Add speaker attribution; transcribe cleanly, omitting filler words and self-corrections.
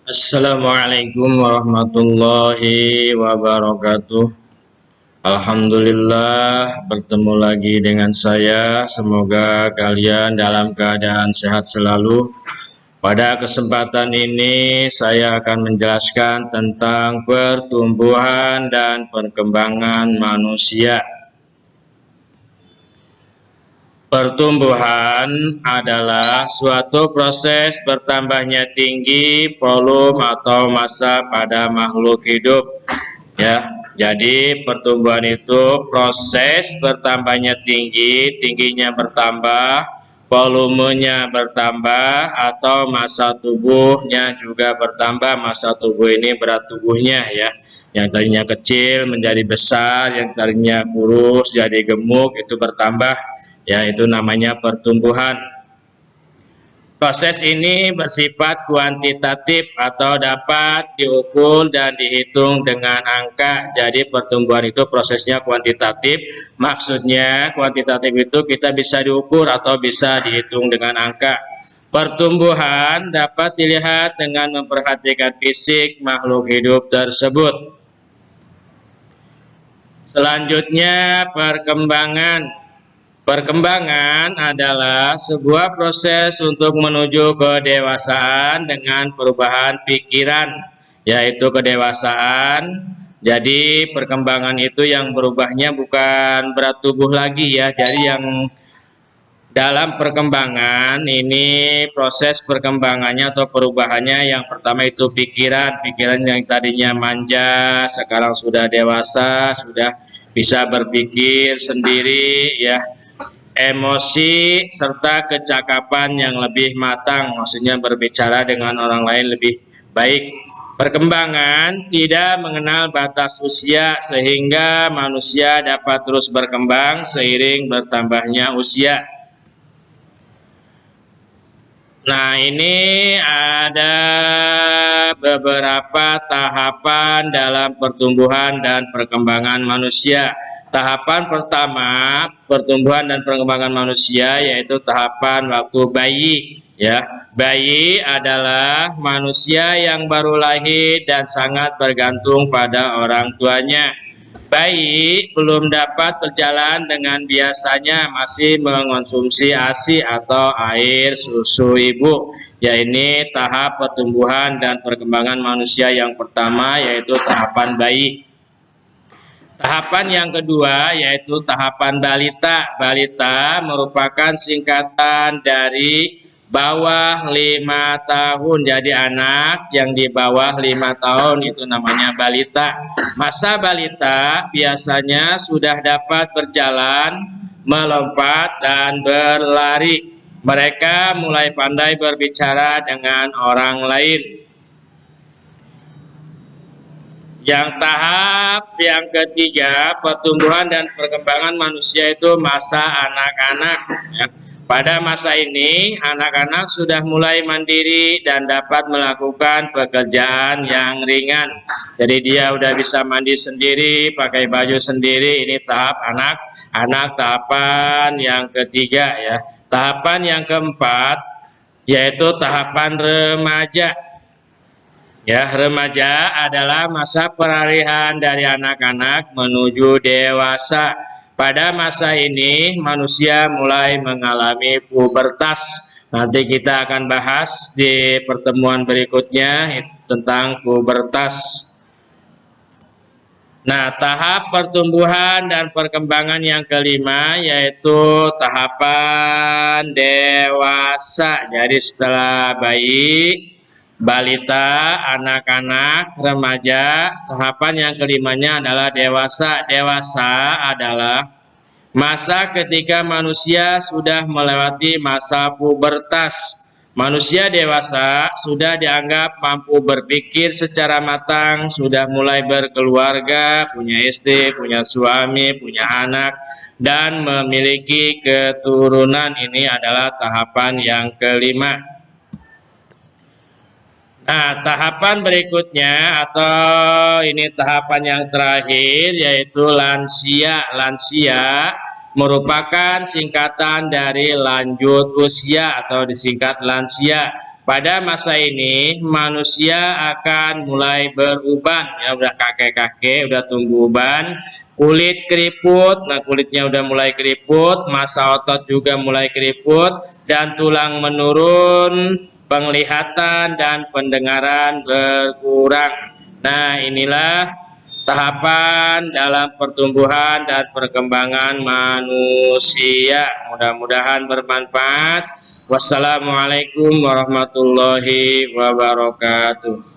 Speaker 1: Assalamualaikum warahmatullahi wabarakatuh. Alhamdulillah bertemu lagi dengan saya. Semoga kalian dalam keadaan sehat selalu. Pada kesempatan ini saya akan menjelaskan tentang pertumbuhan dan perkembangan manusia. Pertumbuhan adalah suatu proses bertambahnya tinggi volume atau massa pada makhluk hidup. Ya, jadi pertumbuhan itu proses bertambahnya tinggi, tingginya bertambah, volumenya bertambah, atau massa tubuhnya juga bertambah. Massa tubuh ini berat tubuhnya ya. Yang tadinya kecil menjadi besar, yang tadinya kurus jadi gemuk, itu bertambah. Ya, itu namanya pertumbuhan. Proses ini bersifat kuantitatif atau dapat diukur dan dihitung dengan angka. Jadi pertumbuhan itu prosesnya kuantitatif. Maksudnya kuantitatif itu kita bisa diukur atau bisa dihitung dengan angka. Pertumbuhan dapat dilihat dengan memperhatikan fisik makhluk hidup tersebut. Selanjutnya perkembangan. Perkembangan adalah sebuah proses untuk menuju kedewasaan dengan perubahan pikiran, yaitu kedewasaan. Jadi perkembangan itu yang berubahnya bukan berat tubuh lagi ya. Jadi yang dalam perkembangan ini proses perkembangannya atau perubahannya yang pertama itu pikiran yang tadinya manja sekarang sudah dewasa, sudah bisa berpikir sendiri ya. Emosi serta kecakapan yang lebih matang, maksudnya berbicara dengan orang lain lebih baik. Perkembangan tidak mengenal batas usia sehingga manusia dapat terus berkembang seiring bertambahnya usia. Nah, ini ada beberapa tahapan dalam pertumbuhan dan perkembangan manusia. Tahapan pertama pertumbuhan dan perkembangan manusia yaitu tahapan waktu bayi ya. Bayi adalah manusia yang baru lahir dan sangat bergantung pada orang tuanya. Bayi belum dapat berjalan dengan biasanya, masih mengonsumsi ASI atau air susu ibu. Ya, ini tahap pertumbuhan dan perkembangan manusia yang pertama yaitu tahapan bayi. Tahapan yang kedua yaitu tahapan balita. Balita merupakan singkatan dari bawah 5 tahun. Jadi anak yang di bawah 5 tahun itu namanya balita. Masa balita biasanya sudah dapat berjalan, melompat, dan berlari. Mereka mulai pandai berbicara dengan orang lain. Yang tahap yang ketiga pertumbuhan dan perkembangan manusia itu masa anak-anak ya. Pada masa ini anak-anak sudah mulai mandiri dan dapat melakukan pekerjaan yang ringan. Jadi dia udah bisa mandi sendiri, pakai baju sendiri. Ini tahap anak-anak, tahapan yang ketiga ya. Tahapan yang keempat yaitu tahapan remaja. Ya, remaja adalah masa peralihan dari anak-anak menuju dewasa. Pada masa ini manusia mulai mengalami pubertas. Nanti kita akan bahas di pertemuan berikutnya tentang pubertas. Nah, tahap pertumbuhan dan perkembangan yang kelima yaitu tahapan dewasa. Jadi setelah bayi, balita, anak-anak, remaja, tahapan yang kelimanya adalah dewasa. Dewasa adalah masa ketika manusia sudah melewati masa pubertas. Manusia dewasa sudah dianggap mampu berpikir secara matang, sudah mulai berkeluarga, punya istri, punya suami, punya anak, dan memiliki keturunan. Ini adalah tahapan yang kelima. Nah, tahapan berikutnya atau ini tahapan yang terakhir yaitu lansia. Lansia merupakan singkatan dari lanjut usia atau disingkat lansia. pada masa ini manusia akan mulai beruban, ya udah kakek-kakek, udah tumbuh uban, kulit keriput, nah kulitnya udah mulai keriput, massa otot juga mulai keriput, dan tulang menurun, penglihatan dan pendengaran berkurang. Nah, inilah tahapan dalam pertumbuhan dan perkembangan manusia. Mudah-mudahan bermanfaat. Wassalamualaikum warahmatullahi wabarakatuh.